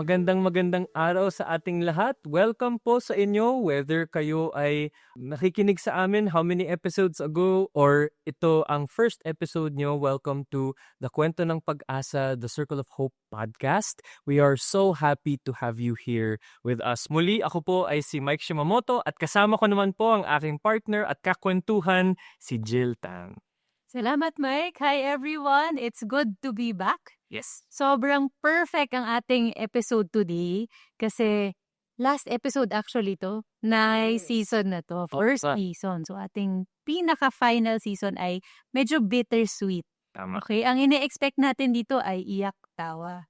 magandang araw sa ating lahat. Welcome po sa inyo, whether kayo ay nakikinig sa amin how many episodes ago or ito ang first episode nyo. Welcome to the Kwento ng Pag-asa, the Circle of Hope podcast. We are so happy to have you here with us. Muli, ako po ay si Mike Shimamoto at kasama ko naman po ang aking partner at kakwentuhan, si Jill Tang. Salamat, Mike. Hi, everyone. It's good to be back. Yes. Sobrang perfect ang ating episode today kasi last episode actually to, season na to, first season. So ating pinaka-final season ay medyo bittersweet. Tama. Okay, ang ine-expect natin dito ay iyak, tawa.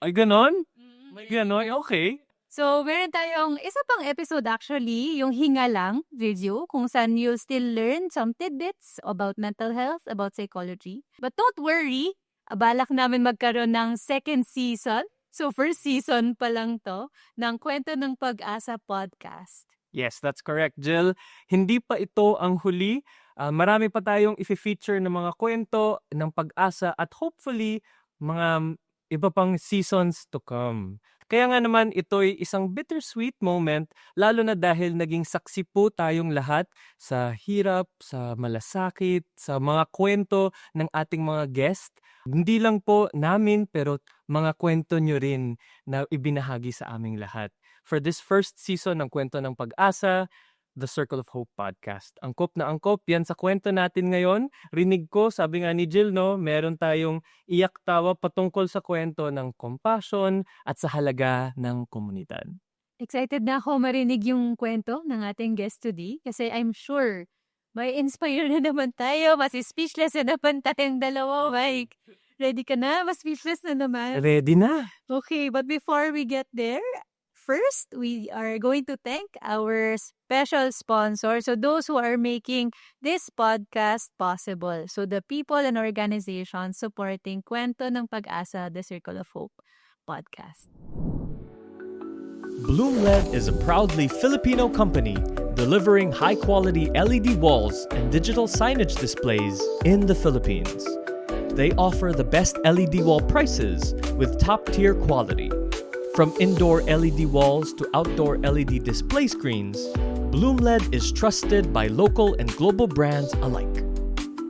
Ay, ganon? May ganon? Okay. So, meron tayong isa pang episode actually, yung Hinga Lang video, kung saan you'll still learn some tidbits about mental health, about psychology. But don't worry, balak namin magkaroon ng second season. So, first season pa lang to, ng Kwento ng Pag-asa podcast. Yes, that's correct, Jill. Hindi pa ito ang huli. Marami pa tayong i-feature ng mga kwento ng pag-asa at hopefully mga iba pang seasons to come. Kaya nga naman ito'y isang bittersweet moment, lalo na dahil naging saksi po tayong lahat sa hirap, sa malasakit, sa mga kwento ng ating mga guest. Hindi lang po namin pero mga kwento nyo rin na ibinahagi sa aming lahat. For this first season ng Kwento ng Pag-asa, The Circle of Hope podcast. Angkop na angkop yan sa kwento natin ngayon. Rinig ko, sabi nga ni Jill, no, meron tayong iyak-tawa patungkol sa kwento ng compassion at sa halaga ng komunidad. Excited na ako marinig yung kwento ng ating guest today kasi I'm sure may inspire na naman tayo. Mas speechless na naman tayong dalawa, Mike. Ready ka na? Mas speechless na naman. Ready na. Okay, but before we get there, first, we are going to thank our special sponsor. So those who are making this podcast possible. So the people and organizations supporting Kwento ng Pag-asa, the Circle of Hope podcast. Bloomled is a proudly Filipino company delivering high-quality LED walls and digital signage displays in the Philippines. They offer the best LED wall prices with top-tier quality. From indoor LED walls to outdoor LED display screens, Bloomled is trusted by local and global brands alike.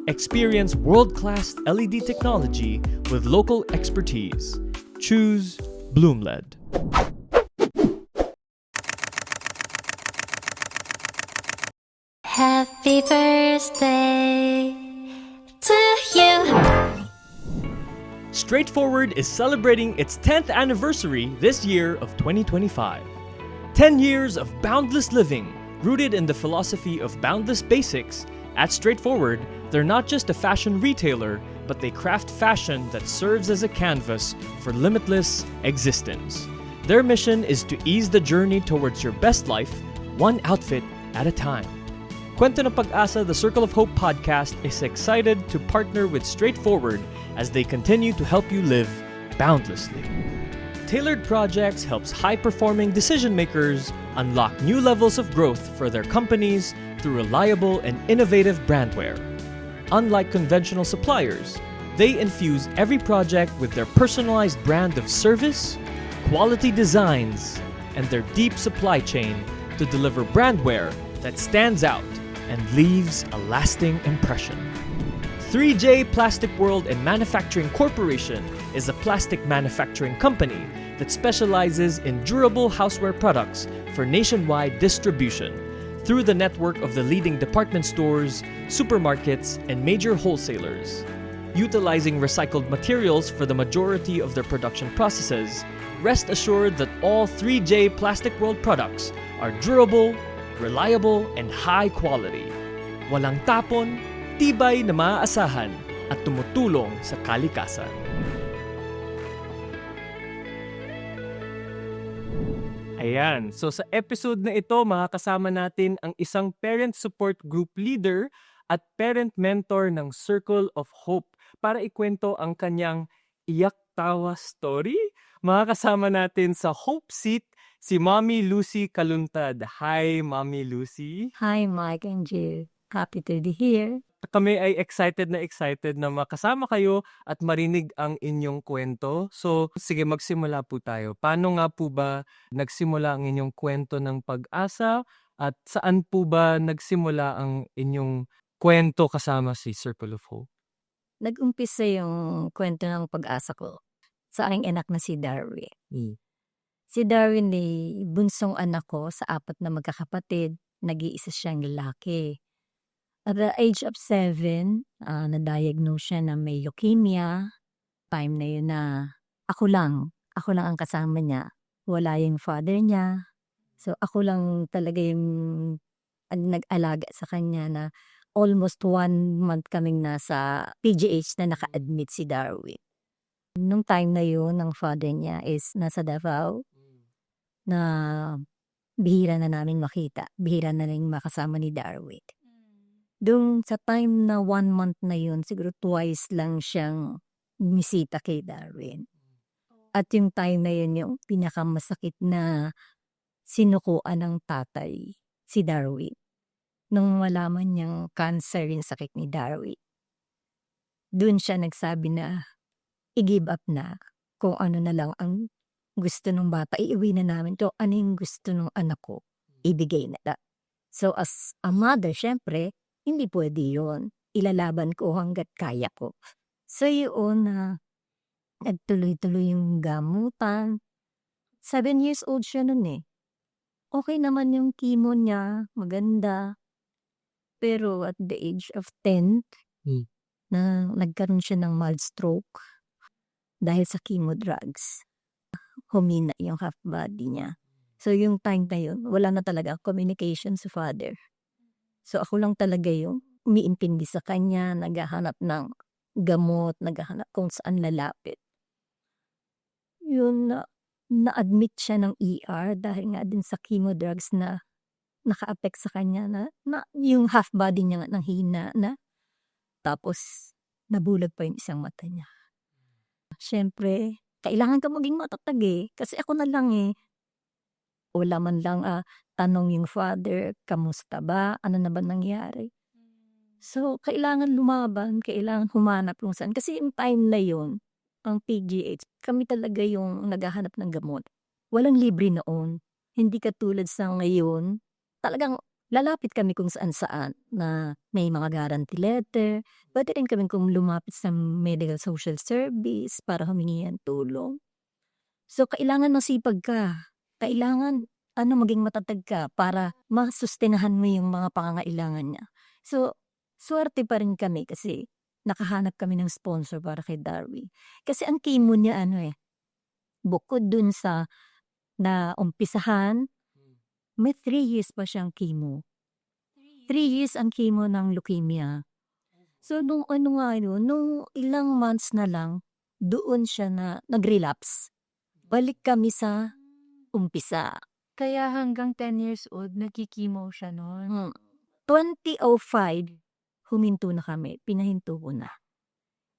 Experience world-class LED technology with local expertise. Choose Bloomled. Happy birthday to you. Straightforward is celebrating its 10th anniversary this year of 2025. 10 years of boundless living, rooted in the philosophy of boundless basics. At Straightforward, they're not just a fashion retailer, but they craft fashion that serves as a canvas for limitless existence. Their mission is to ease the journey towards your best life, one outfit at a time. Kwento ng Pag-asa, the Circle of Hope podcast is excited to partner with Straightforward as they continue to help you live boundlessly. Tailored Projects helps high-performing decision-makers unlock new levels of growth for their companies through reliable and innovative brandware. Unlike conventional suppliers, they infuse every project with their personalized brand of service, quality designs, and their deep supply chain to deliver brandware that stands out and leaves a lasting impression. 3J Plastic World and Manufacturing Corporation is a plastic manufacturing company that specializes in durable houseware products for nationwide distribution through the network of the leading department stores, supermarkets, and major wholesalers. Utilizing recycled materials for the majority of their production processes, rest assured that all 3J Plastic World products are durable, reliable, and high quality. Walang tapon, tibay na maaasahan at tumutulong sa kalikasan. Ayan. So sa episode na ito, makakasama natin ang isang parent support group leader at parent mentor ng Circle of Hope para ikwento ang kanyang iyak-tawa story. Makakasama natin sa Hope Seat si Mommy Lucy Kaluntad. Hi, Mommy Lucy. Hi, Mike and Jill. Happy to be here. Kami ay excited na makasama kayo at marinig ang inyong kwento. So, sige magsimula po tayo. Paano nga po ba nagsimula ang inyong kwento ng pag-asa at saan po ba nagsimula ang inyong kwento kasama si Circle of Hope? Nag-umpisa yung kwento ng pag-asa ko sa aking anak na si Darwin. Si Darwin ay bunsong anak ko sa 4 na magkakapatid. Nag-iisa siyang lalaki. At the age of 7, na-diagnose siya na may leukemia. Time na yun na ako lang ang kasama niya. Wala yung father niya. So ako lang talaga yung nag-alaga sa kanya na almost 1 month kaming nasa PGH na naka-admit si Darwin. Nung time na yun, ang father niya is nasa Davao na bihira na namin makita. Bihira na rin makasama ni Darwin. Doon sa time na 1 month na yun, siguro twice lang siyang bumisita kay Darwin. At yung time na yun, yung pinakamasakit na sinukuan ng tatay, si Darwin. Nung malaman niyang cancer yung sakit ni Darwin. Doon siya nagsabi na i-give up na kung ano na lang ang gusto ng bata. Iiwi na namin to. Ano yung gusto ng anak ko? Ibigay na lang. So as a mother, syempre, hindi pwede yun. Ilalaban ko hanggat kaya ko. So yun, nagtuloy-tuloy yung gamutan. 7 years old siya nun eh. Okay naman yung chemo niya, maganda. Pero at the age of 10, na nagkaroon siya ng mild stroke dahil sa chemo drugs. Humina yung half body niya. So yung time na yun, wala na talaga communication sa father. So ako lang talaga yung umiintindi sa kanya, naghahanap ng gamot, naghahanap kung saan lalapit. Yun na-admit siya ng ER dahil nga din sa chemo drugs na naka-affect sa kanya na yung half body niya nang hina na. Tapos nabulag pa yung isang mata niya. Siyempre, kailangan ka maging matatag eh. Kasi ako na lang eh. Wala man lang tanong yung father, kamusta ba? Ano na ba nangyari? So, kailangan lumaban, kailangan humanap kung saan. Kasi yung time na yun, ang PGH, kami talaga yung naghahanap ng gamot. Walang libre noon. Hindi katulad sa ngayon. Talagang lalapit kami kung saan-saan na may mga guarantee letter. Pwede rin kami kung lumapit sa medical social service para humingi ng tulong. So, kailangan masipag ka. Kailangan maging matatag ka para masustenahan mo yung mga pangangailangan niya. So, swerte pa rin kami kasi nakahanap kami ng sponsor para kay Darwin. Kasi ang chemo niya bukod dun sa na umpisahan, may 3 years pa siyang chemo. 3 years ang chemo ng leukemia. So, nung nung ilang months na lang, doon siya na nag-relapse. Balik kami sa umpisa. Kaya hanggang 10 years old, nagkikimo siya noon. 2005, huminto na kami. Pinahinto ko na.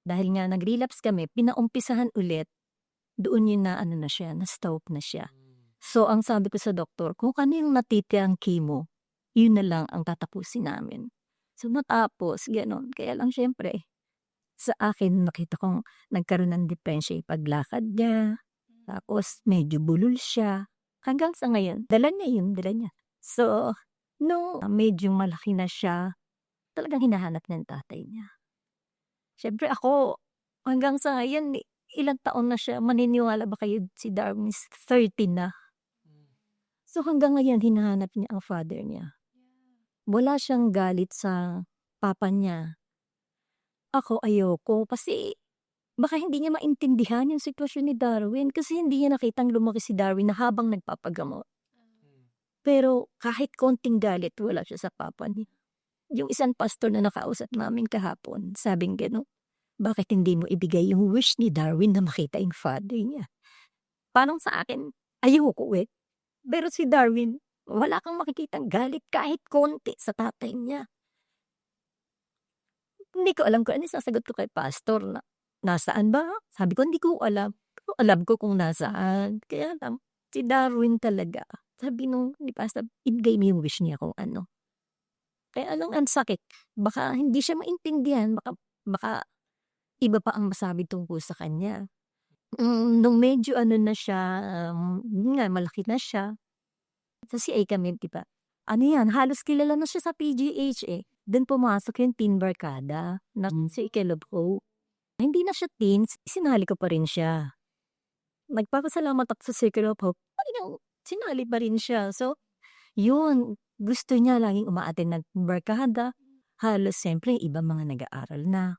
Dahil nga nag-relapse kami, pinaumpisahan ulit. Doon yun na siya, na-stop na siya. So, ang sabi ko sa doktor, kung ano yung natitirang chemo, yun na lang ang tatapusin namin. So, natapos, gano'n. Kaya lang, syempre, sa akin, nakita kong nagkaroon ng depresya yung paglakad niya. Tapos, medyo bulol siya. Hanggang sa ngayon, dala niya. So, nung medyo malaki na siya, talagang hinahanap ng tatay niya. Syempre ako, hanggang sa ngayon, ilang taon na siya, maniniwala ba kayo si Darwin is 30 na? So hanggang ngayon, hinahanap niya ang father niya. Wala siyang galit sa papa niya. Ako ayoko kasi baka hindi niya maintindihan yung sitwasyon ni Darwin kasi hindi niya nakitang lumaki si Darwin na habang nagpapagamot. Pero kahit konting galit, wala siya sa papa niya. Yung isang pastor na nakausap namin kahapon, sabing gano'n, bakit hindi mo ibigay yung wish ni Darwin na makita yung father niya? Parang sa akin, ayoko eh. Pero si Darwin, wala kang makikitang galit kahit konti sa tatay niya. Hindi ko alam kung ano sasagot ko kay pastor na nasaan ba? Sabi ko, hindi ko alam. Pero alam ko kung nasaan. Kaya lang, si Darwin talaga. Sabi nung ni pastor, ibigay mo yung wish niya kung ano. Kaya lang ang sakit. Baka hindi siya maintindihan. Baka iba pa ang masabi tungkol sa kanya. Nung medyo ano na siya, yun nga, malaki na siya. Sa CA kami, di ba? Ano yan, halos kilala na siya sa PGH eh. Doon pumasok yung teen barkada na si Caleb Ho. Hindi na siya teens, sinali ko pa rin siya. Nagpapasalamat ako sa Circle of Hope, talagang sinali pa rin siya. So, yun, gusto niya laging umaattend ng barkada. Halos siyempre, iba mga nag-aaral na.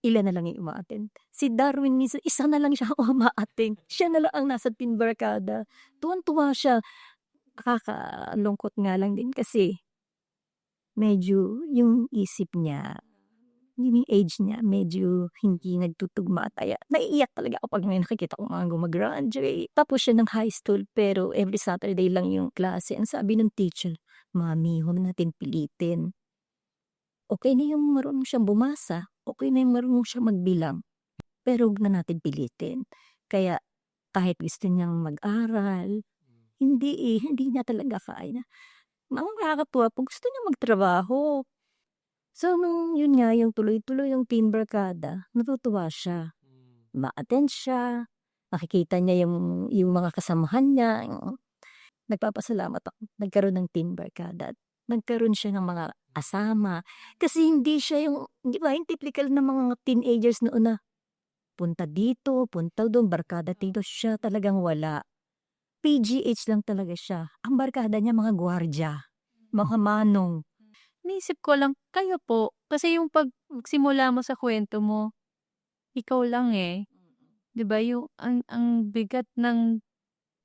Ilan na lang yung umaattend. Si Darwin minsan, isa na lang siya umaattend. Siya na lang ang nasa teen barkada. Tuwan-tuwa siya. Nakakalungkot nga lang din kasi medyo yung isip niya, yung age niya, medyo hindi nagtutugma. Kaya naiiyak talaga ako pag may nakikita ko mga gumagraduate. Tapos siya ng high school pero every Saturday lang yung klase. Ang sabi ng teacher, Mami, huwag natin pilitin. Okay na yung marunong siyang bumasa. Okay na yung marunong siyang magbilang. Pero huwag na natin pilitin. Kaya kahit gusto niyang mag-aral, hindi niya talaga kaya. Nakakatuwa po, gusto niya magtrabaho. So, nung yun nga, yung tuloy-tuloy yung teen barkada, natutuwa siya. Ma-attend siya, nakikita niya yung mga kasamahan niya. Nagpapasalamat ako. Nagkaroon ng teen barkada. Nagkaroon siya ng mga asama. Kasi hindi siya yung, di ba, yung typical na mga teenagers noon na punta dito, punta doon, barkada dito. Siya talagang wala. PGH lang talaga siya. Ang barkada niya mga gwardya, mga manong. Naisip ko lang, kayo po, kasi yung pagsimula mo sa kwento mo, ikaw lang eh. 'Di ba yung ang bigat ng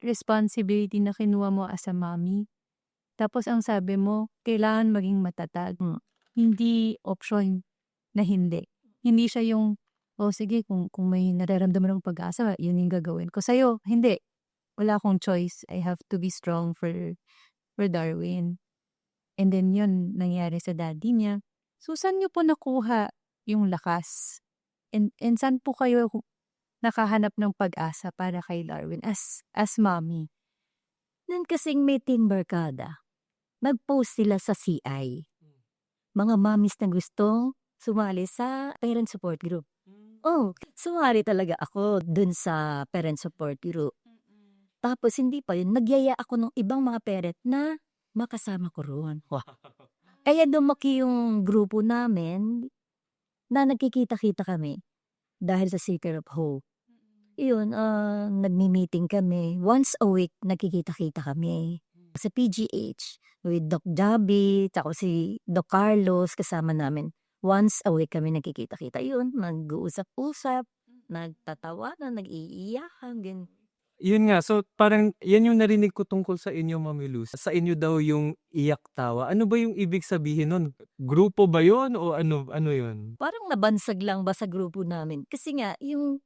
responsibility na kinuha mo as a mommy. Tapos ang sabi mo, kailangan maging matatag. Hindi option na hindi. Hindi siya yung, oh sige, kung may nararamdaman ng pag-asa, yun yung gagawin ko. Sa'yo, hindi. Wala akong choice. I have to be strong for Darwin. And then yun, nangyari sa daddy niya. So, saan niyo po nakuha yung lakas? And saan po kayo nakahanap ng pag-asa para kay Darwin as mommy? Nun kasing may teen barkada, nag-post sila sa CI. Mga mommies na gusto sumali sa parent support group. Oh, sumali talaga ako dun sa parent support group. Tapos hindi pa yun, nagyaya ako ng ibang mga parent na makasama ko roon. Kaya dumaki yung grupo namin na nagkikita-kita kami dahil sa Circle of Hope. Yun, nagmi-meeting kami. Once a week, nagkikita-kita kami. Sa PGH, with Doc Javi, tako si Doc Carlos, kasama namin. Once a week kami nagkikita-kita. Yun, nag-uusap-usap, nagtatawanan, nag-iiyakan, din. Yun nga, so parang yan yung narinig ko tungkol sa inyo, Mami Luz. Sa inyo daw yung iyak tawa. Ano ba yung ibig sabihin nun? Grupo ba yun o ano yun? Parang nabansag lang ba sa grupo namin? Kasi nga, yung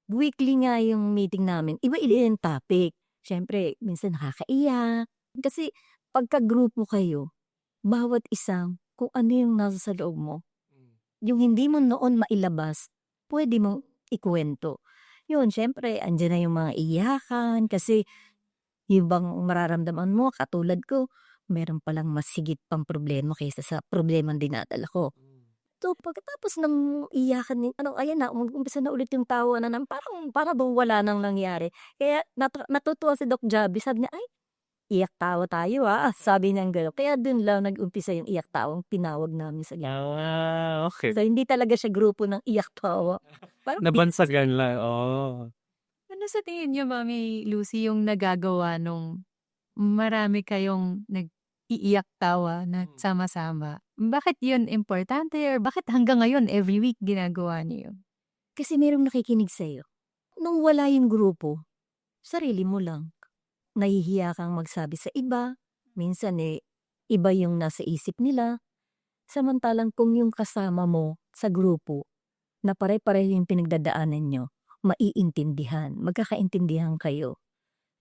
weekly nga yung meeting namin, iba-iba yung topic. Siyempre, minsan nakakaiyak. Kasi pagka-grupo kayo, bawat isang kung ano yung nasa sa loob mo, yung hindi mo noon mailabas, pwede mong ikwento. Yun, syempre, andyan na yung mga iyakan kasi yung bang mararamdaman mo, katulad ko, meron palang mas higit pang problema kaysa sa problema dinadala ko. So, pagkatapos ng iyakan, ayan na, umpisa na ulit yung tawa na parang bang wala nang nangyari. Kaya natutuwa si Doc Javi, sabi niya, ay, iyak tawa tayo sabi niya gano'n. Kaya dun lang nag-umpisa yung iyak tawang tinawag namin sa gano'n. Okay. So, hindi talaga siya grupo ng iyak tawa. Parang Nabansagan lang, oh. Ano sa tingin niyo, Mami Lucy, yung nagagawa nung marami kayong nag-iiyak tawa na sama-sama? Bakit yun importante or bakit hanggang ngayon every week ginagawa niyo yun? Kasi merong nakikinig sa'yo. Nung wala yung grupo, sarili mo lang. Nahihiya kang magsabi sa iba. Minsan iba yung nasa isip nila. Samantalang kung yung kasama mo sa grupo, na pare-pareho yung pinagdadaanan nyo, maiintindihan, magkakaintindihan kayo.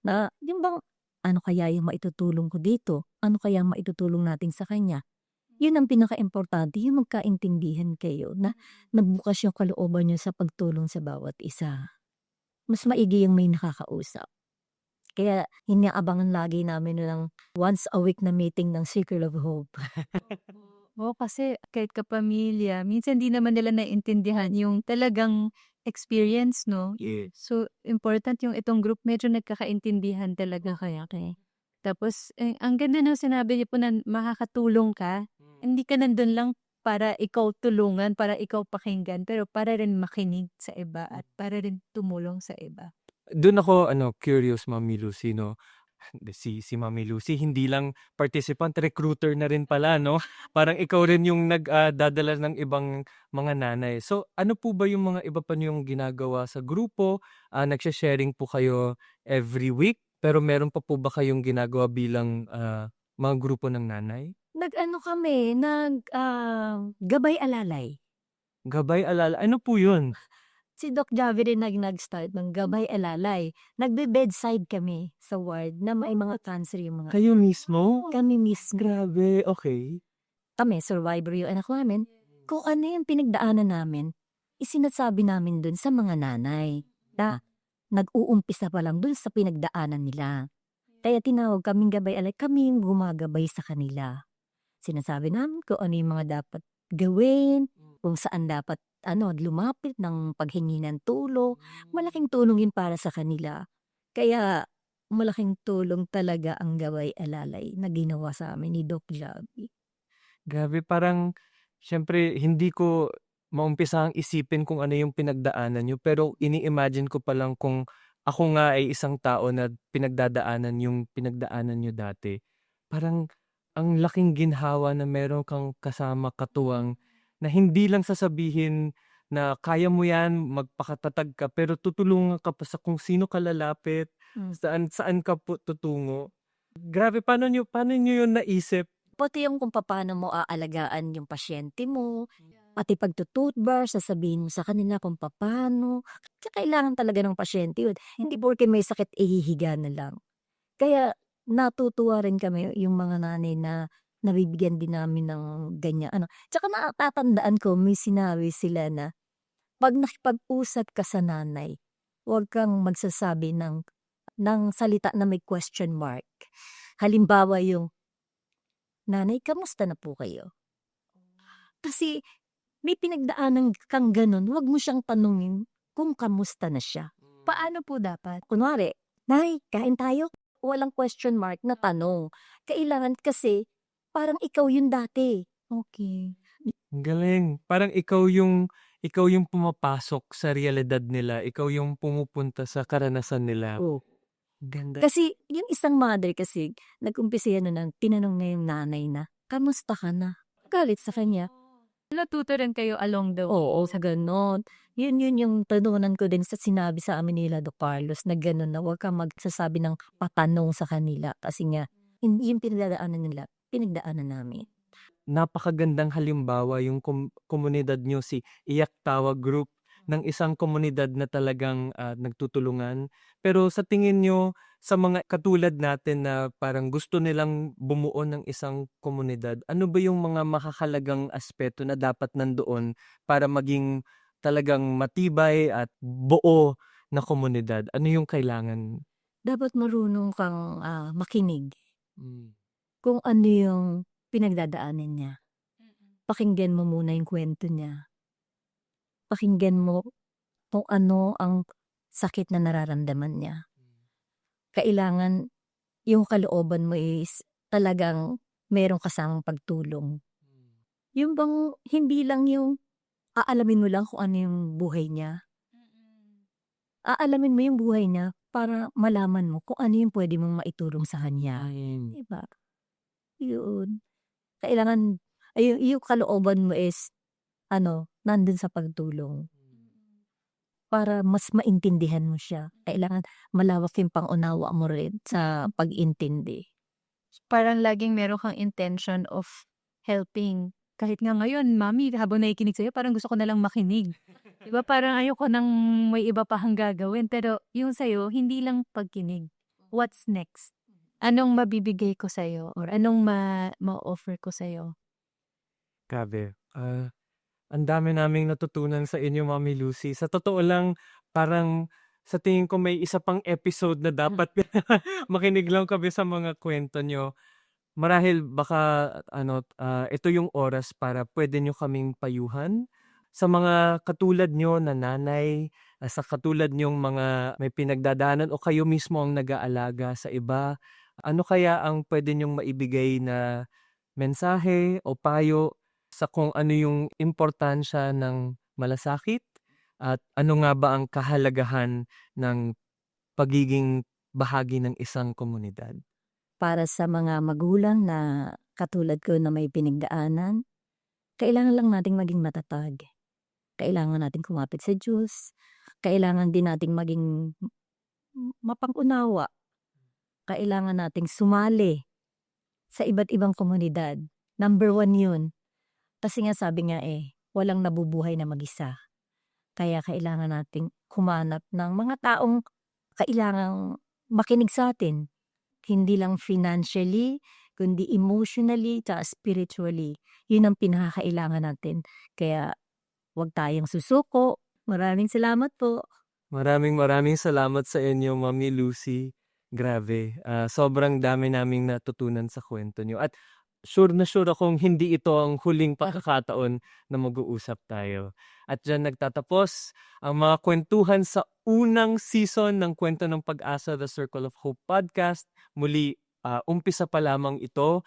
Na, yung bang, ano kaya yung maitutulong ko dito? Ano kaya maitutulong natin sa kanya? Yun ang pinaka-importante, yung magkaintindihan kayo na nagbukas yung kalooban nyo sa pagtulong sa bawat isa. Mas maigi yung may nakakausap. Kaya inaabangan lagi namin ng once a week na meeting ng Circle of Hope. Oo, kasi kahit kapamilya, minsan di naman nila naintindihan yung talagang experience, no? Yes. So, important yung itong group, medyo nagkakaintindihan talaga kaya. Tapos, ang ganda ng sinabi niyo po na makakatulong ka. Hindi ka nandun lang para ikaw tulungan, para ikaw pakinggan, pero para rin makinig sa iba at para rin tumulong sa iba. Doon ako curious, Mami Lucy, no? Si Mami Lucy hindi lang participant, recruiter na rin pala, no? Parang ikaw rin yung nagdadala ng ibang mga nanay. So, ano po ba yung mga iba pa niyong ginagawa sa grupo? Nagsha-sharing po kayo every week, pero meron pa po ba kayong ginagawa bilang mga grupo ng nanay? Nag-ano kami, gabay alalay. Gabay alala, ano po yun? Si Doc Javi rin nag-start ng gabay alalay. Nagbe-bedside kami sa ward na may mga cancer yung mga Kayo mismo? kami mismo. Grabe, okay. Kami, survivor yung anak namin. Kung ano yung pinagdaanan namin, isinasabi namin dun sa mga nanay na nag-uumpisa pa lang dun sa pinagdaanan nila. Kaya tinawag kaming gabay alay, kami yung gumagabay sa kanila. Sinasabi namin kung ano yung mga dapat gawin, kung saan dapat lumapit ng paghingi ng tulong. Malaking tulong yun para sa kanila. Kaya malaking tulong talaga ang gabay alalay na ginawa sa amin ni Doc Javi. Grabe, parang syempre hindi ko maumpisahang isipin kung ano yung pinagdaanan nyo, pero ini-imagine ko pa lang kung ako nga ay isang tao na pinagdadaanan yung pinagdaanan nyo dati. Parang ang laking ginhawa na meron kang kasama katuwang na hindi lang sasabihin na kaya mo yan, magpakatatag ka, pero tutulungan ka pa sa kung sino ka lalapit, saan ka po tutungo. Grabe, paano nyo yun naisip? Pati yung kung paano mo aalagaan yung pasyente mo, pati pagtututbrush, sasabihin mo sa kanila kung paano. Kailangan talaga ng pasyente yun. Hindi porke may sakit, ihihiga na lang. Kaya natutuwa rin kami yung mga nanay na nabibigyan din namin ng ganyan. Tsaka natatandaan ko, may sinabi sila na pag nakipag-usap ka sa nanay, huwag kang magsasabi ng salita na may question mark. Halimbawa yung, nanay, kamusta na po kayo? Kasi may pinagdaanan kang ganun, huwag mo siyang tanungin kung kamusta na siya. Paano po dapat? Kunwari, nay, kain tayo? Walang question mark na tanong. Kailangan kasi parang ikaw yun dati. Okay. Ang galing. Parang ikaw yung pumapasok sa realidad nila. Ikaw yung pumupunta sa karanasan nila. Oh. Ganda. Kasi yung isang mother kasi, nag-umpisa yan na tinanong na yung nanay na, kamusta ka na? Galit sa kanya. Natuto rin kayo along the way. Oo, sa ganon. Yun yung tanunan ko din sa sinabi sa amin nila, Do Carlos, na ganon na huwag kang magsasabi ng patanong sa kanila. Kasi nga, yung pinagdaanan nila, pinagdaanan namin. Napakagandang halimbawa yung komunidad nyo, si Iyak Tawa Group, ng isang komunidad na talagang nagtutulungan. Pero sa tingin nyo, sa mga katulad natin na parang gusto nilang bumuo ng isang komunidad, ano ba yung mga makakalagang aspeto na dapat nandoon para maging talagang matibay at buo na komunidad? Ano yung kailangan? Dapat marunong kang makinig kung ano yung pinagdadaanan niya. Pakinggan mo muna yung kwento niya. Pakinggan mo kung ano ang sakit na nararamdaman niya. Kailangan yung kalooban mo is talagang merong kasamang pagtulong. Yung bang hindi lang yung aalamin mo lang kung ano yung buhay niya. Aalamin mo yung buhay niya para malaman mo kung ano yung pwede mong maitulong sa kanya. Diba? Yun. Kailangan, yung kalooban mo is, nandun sa pagtulong. Para mas maintindihan mo siya. Kailangan malawak yung pangunawa mo rin sa pag-intindi. Parang laging meron kang intention of helping. Kahit nga ngayon, mami, habang nakikinig sa'yo, parang gusto ko na lang makinig. Diba? Parang ayoko nang may iba pa kang gagawin. Pero yung sa'yo, hindi lang pagkinig. What's next? Anong mabibigay ko sa'yo? Or anong ma-offer ko sa'yo? Grabe. Ang dami naming natutunan sa inyo, Mami Lucy. Sa totoo lang, parang sa tingin ko may isa pang episode na dapat makinig lang kami sa mga kwento nyo. Marahil baka ito yung oras para pwede nyo kaming payuhan sa mga katulad nyo na nanay, sa katulad nyong mga may pinagdadaanan o kayo mismo ang nag-aalaga sa iba. Ano kaya ang pwede nyong maibigay na mensahe o payo sa kung ano yung importansya ng malasakit at ano nga ba ang kahalagahan ng pagiging bahagi ng isang komunidad? Para sa mga magulang na katulad ko na may pinagdaanan, kailangan lang nating maging matatag. Kailangan nating kumapit sa Diyos. Kailangan din nating maging mapang-unawa. Kailangan nating sumali sa iba't ibang komunidad. Number 1 yun. Kasi nga sabi nga walang nabubuhay na mag-isa. Kaya kailangan nating humanap ng mga taong kailangang makinig sa atin. Hindi lang financially, kundi emotionally, at spiritually. Yun ang pinakakailangan natin. Kaya huwag tayong susuko. Maraming salamat po. Maraming salamat sa inyo, Mami Lucy. Grabe. Sobrang dami naming natutunan sa kwento nyo. At sure na sure akong hindi ito ang huling pagkakataon na mag-uusap tayo. At dyan nagtatapos ang mga kwentuhan sa unang season ng Kwento ng Pag-asa, The Circle of Hope Podcast. Muli, umpisa pa lamang ito.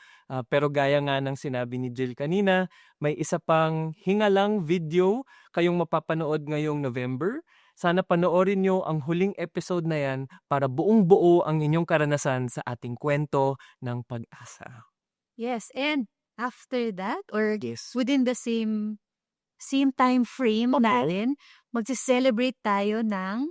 Pero gaya nga ng sinabi ni Jill kanina, may isa pang hingalang video kayong mapapanood ngayong November. Sana panoorin nyo ang huling episode na yan para buong-buo ang inyong karanasan sa ating kwento ng pag-asa. Yes, and after that, or Yes. within the same time frame natin, magse-celebrate tayo ng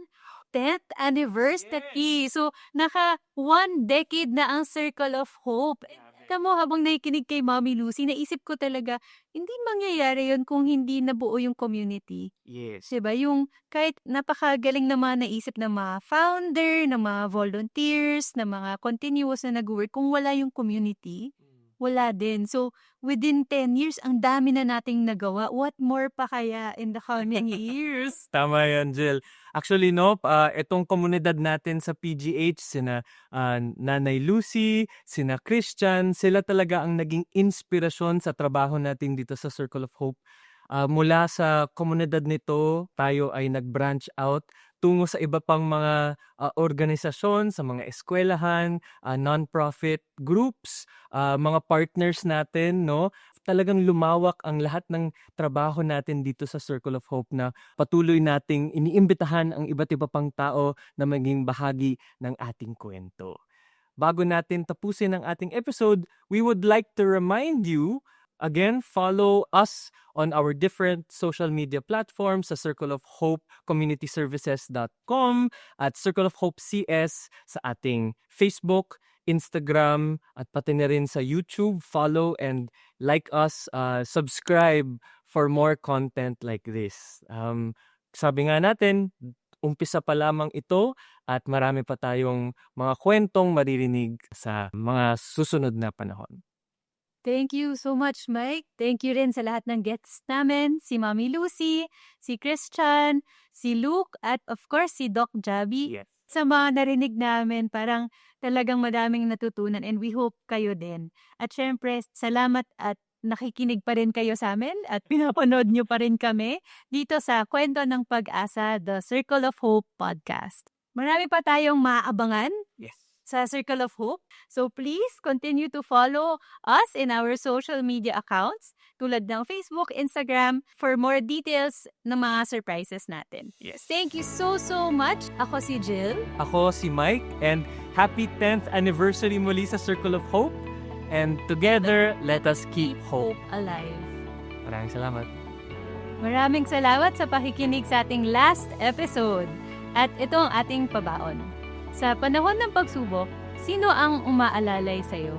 10th anniversary. So, naka 1 decade na ang Circle of Hope. Tamo, habang nakikinig kay Mommy Lucy, naisip ko talaga, hindi mangyayari yun kung hindi nabuo yung community. Yes. Diba? Yung kahit napakagaling na mga naisip ng mga founder, ng mga volunteers, ng mga continuous na nag-work, kung wala yung community, wala din. So, within 10 years, ang dami na nating nagawa. What more pa kaya in the coming years? Tama yan, Jill. Actually, itong komunidad natin sa PGH, sina Nanay Lucy, sina Christian, sila talaga ang naging inspirasyon sa trabaho natin dito sa Circle of Hope. Mula sa komunidad nito, tayo ay nag-branch out tungo sa iba pang mga organisasyon, sa mga eskwelahan, non-profit groups, mga partners natin, no? Talagang lumawak ang lahat ng trabaho natin dito sa Circle of Hope na patuloy nating iniimbitahan ang iba't iba pang tao na maging bahagi ng ating kwento. Bago natin tapusin ang ating episode, we would like to remind you, again, follow us on our different social media platforms sa Circle of Hope communityservices.com at Circle of Hope CS sa ating Facebook, Instagram, at pati na rin sa YouTube. Follow and like us, subscribe for more content like this. Sabi nga natin, umpisa pa lamang ito at marami pa tayong mga kwentong maririnig sa mga susunod na panahon. Thank you so much, Mike. Thank you rin sa lahat ng guests namin, si Mommy Lucy, si Christian, si Luke, at of course si Doc Javi. Yes. Sa mga narinig namin, parang talagang madaming natutunan and we hope kayo din. At syempre, salamat at nakikinig pa rin kayo sa amin at pinapanood nyo pa rin kami dito sa Kwento ng Pag-asa, The Circle of Hope Podcast. Marami pa tayong maaabangan Yes. sa Circle of Hope. So please continue to follow us in our social media accounts tulad ng Facebook, Instagram for more details ng mga surprises natin. Yes. Thank you so much. Ako si Jill. Ako si Mike and happy 10th anniversary muli sa Circle of Hope. And together, let us keep hope. Alive. Maraming salamat. Maraming salamat sa pakikinig sa ating last episode. At ito ang ating pabaon. Sa panahon ng pagsubok, sino ang umaalalay sa'yo?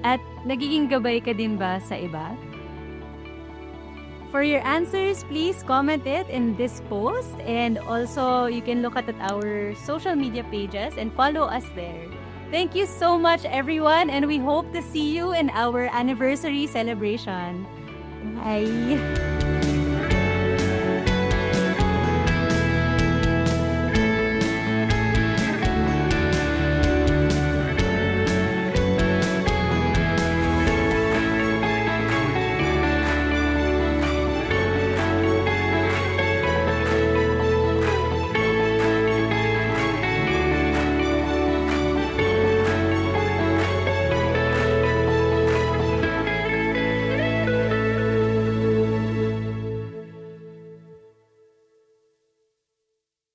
At nagiging gabay ka din ba sa iba? For your answers, please comment it in this post. And also, you can look at our social media pages and follow us there. Thank you so much, everyone. And we hope to see you in our anniversary celebration. Bye!